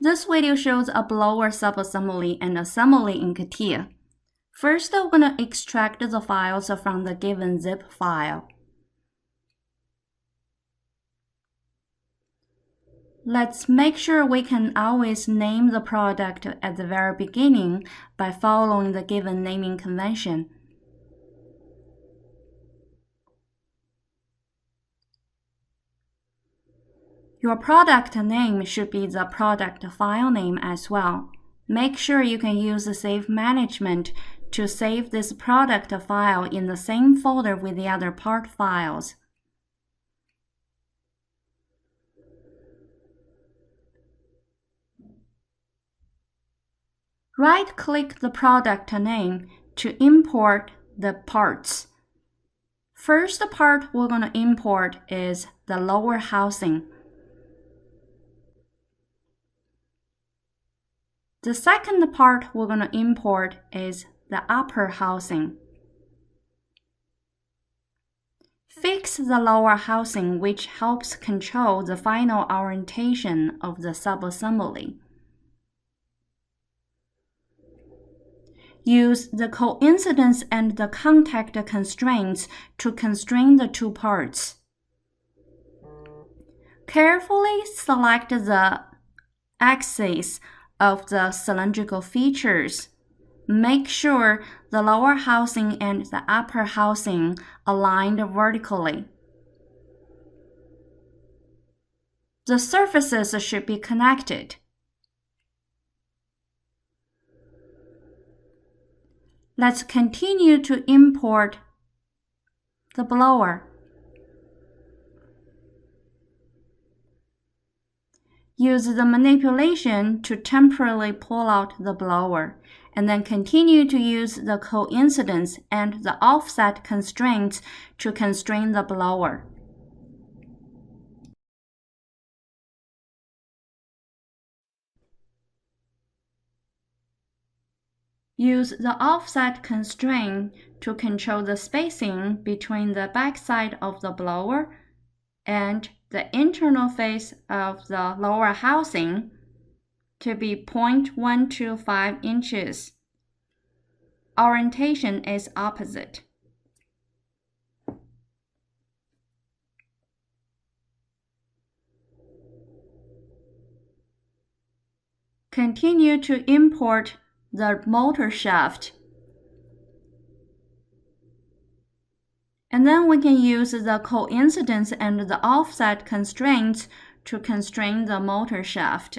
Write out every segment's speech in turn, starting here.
This video shows a blower subassembly and assembly in CATIA. First, we're going to extract the files from the given zip file. Let's make sure we can always name the product at the very beginning by following the given naming convention. Your product name should be the product file name as well. Make sure you can use the Save Management to save this product file in the same folder with the other part files. Right-click the product name to import the parts. First part we're going to import is the lower housing. The second part we're going to import is the upper housing. Fix the lower housing, which helps control the final orientation of the subassembly. Use the coincidence and the contact constraints to constrain the two parts. Carefully select the axis of the cylindrical features. Make sure the lower housing and the upper housing aligned vertically. The surfaces should be connected. Let's continue to import the blower. Use the manipulation to temporarily pull out the blower, and then continue to use the coincidence and the offset constraints to constrain the blower. Use the offset constraint to control the spacing between the backside of the blower and the internal face of the lower housing to be 0.125 inches. Orientation is opposite. Continue to import the motor shaft. And then we can use the coincidence and the offset constraints to constrain the motor shaft.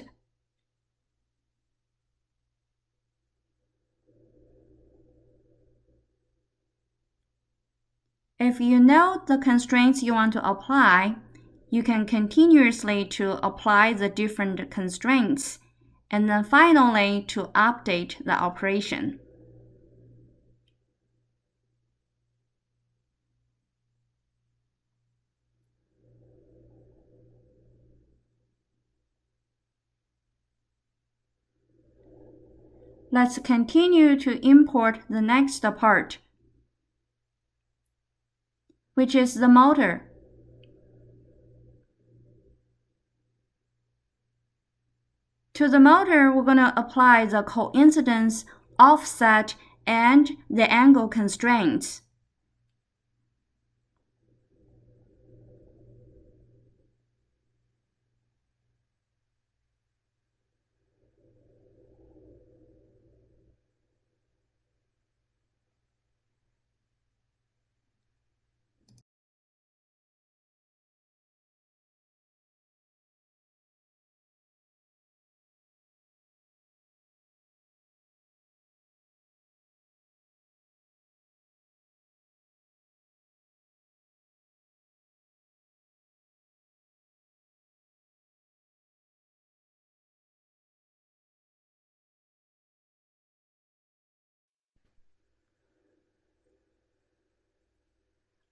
If you know the constraints you want to apply, you can continuously to apply the different constraints, and then finally to update the operation. Let's continue to import the next part, which is the motor. To the motor, we're going to apply the coincidence, offset, and the angle constraints.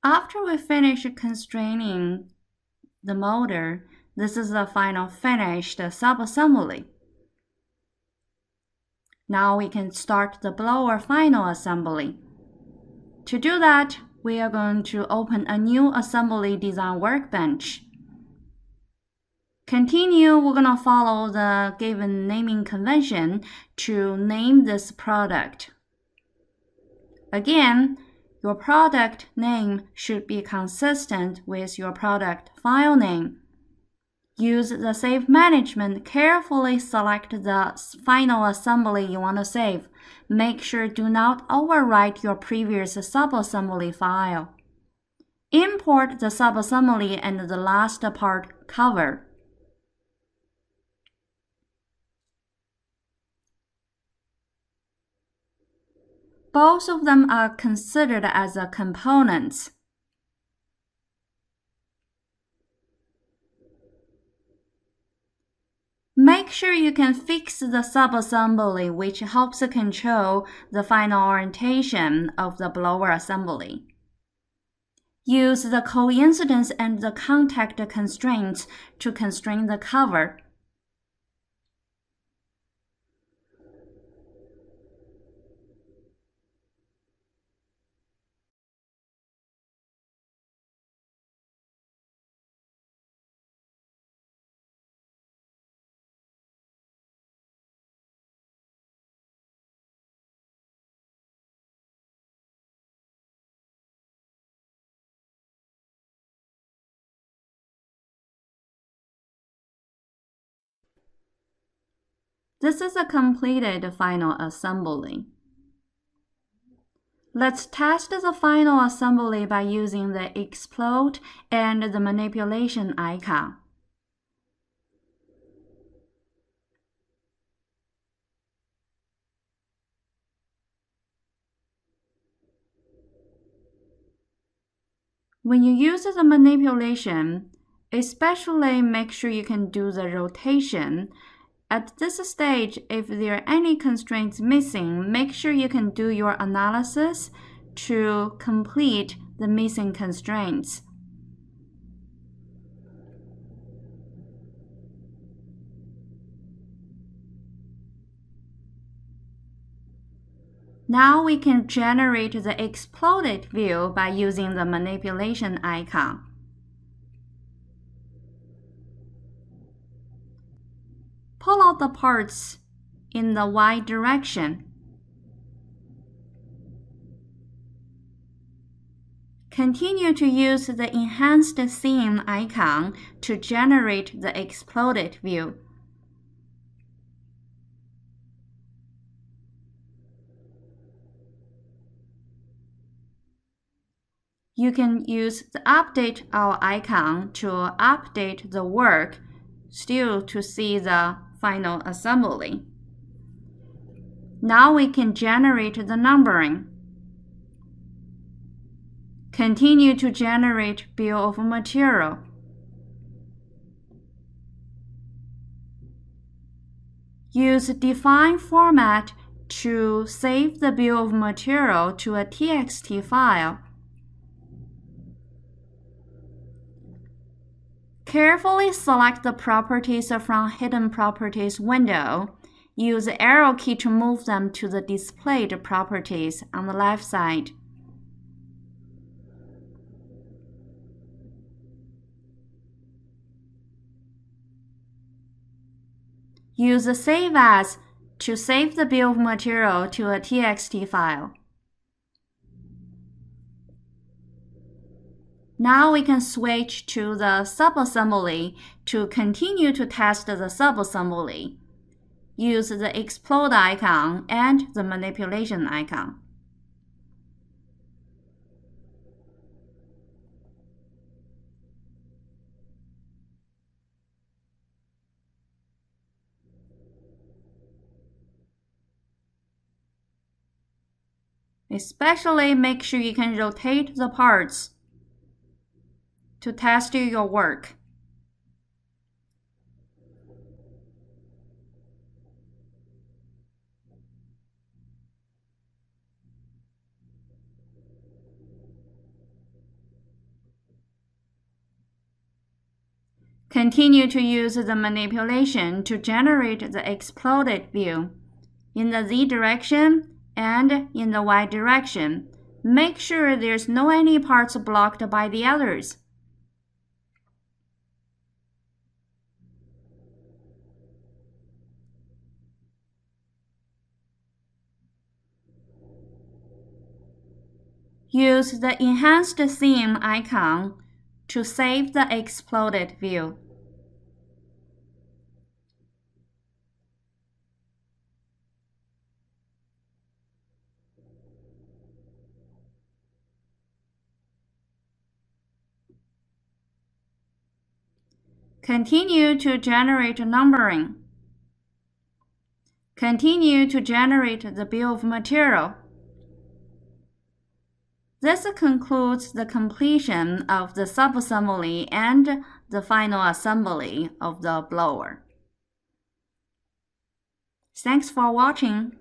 After we finish constraining the motor, this is the final finished subassembly. Now we can start the blower final assembly. To do that, we are going to open a new assembly design workbench. Continue, we're going to follow the given naming convention to name this product. Again, your product name should be consistent with your product file name. Use the Save Management. Carefully select the final assembly you want to save. Make sure do not overwrite your previous subassembly file. Import the subassembly and the last part cover. Both of them are considered as components. Make sure you can fix the subassembly, which helps control the final orientation of the blower assembly. Use the coincidence and the contact constraints to constrain the cover. This is a completed final assembly. Let's test the final assembly by using the explode and the manipulation icon. When you use the manipulation, especially make sure you can do the rotation. At this stage, if there are any constraints missing, make sure you can do your analysis to complete the missing constraints. Now we can generate the exploded view by using the manipulation icon. Pull out the parts in the Y direction. Continue to use the enhanced scene icon to generate the exploded view. You can use the Update All icon to update the work, still to see the final assembly. Now we can generate the numbering. Continue to generate bill of material. Use define format to save the bill of material to a TXT file. Carefully select the properties from Hidden Properties window. Use the arrow key to move them to the Displayed Properties on the left side. Use the Save As to save the bill of material to a TXT file. Now we can switch to the subassembly to continue to test the subassembly. Use the explode icon and the manipulation icon. Especially make sure you can rotate the parts to test your work. Continue to use the manipulation to generate the exploded view in the Z direction and in the Y direction. Make sure there's no any parts blocked by the others. Use the Enhanced Theme icon to save the exploded view. Continue to generate numbering. Continue to generate the bill of material. This concludes the completion of the subassembly and the final assembly of the blower. Thanks for watching.